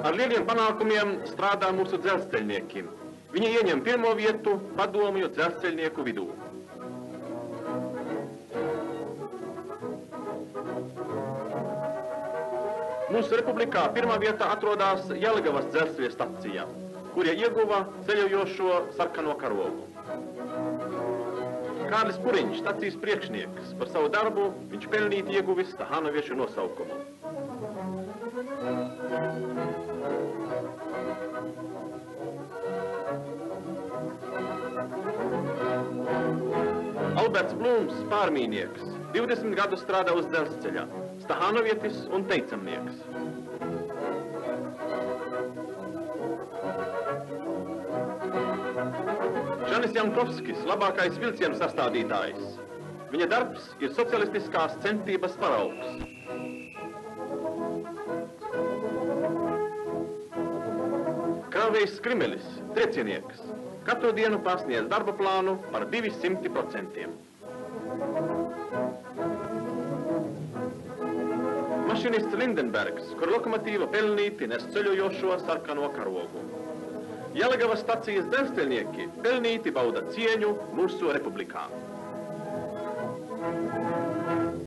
Ar lieliem panākumiem strādā mūsu dzelzceļnieki. Viņi ieņem pirmo vietu padomju dzelzceļnieku vidū. Mūsu republikā pirmā vietā atrodas Jelgavas dzelzceļa stacija, kurie ieguva ceļojošo sarkano karogu. Kārlis Puriņš, stacijas priekšnieks, par savu darbu viņš pelnīti ieguvis Stahanoviešu nosaukumu. Alberts Blūms, pārmīnieks, 20 gadus strādā uz dzelzceļa, Stahanovietis un teicamnieks. Žanis Jankovskis, labākais vilcienu sastādītājs. Viņa darbs ir socialistiskās centības paraugs. Kravējs Skrimelis, triecienieks, katru dienu pārsniedz darba plānu par 200%. Mašinists Lindenbergs, kur lokomotīva pelnīti nes ceļojošo sarkano karogu. Jelgavas stacijas dzelzceļnieki pelnīti bauda cieņu mūsu republikā.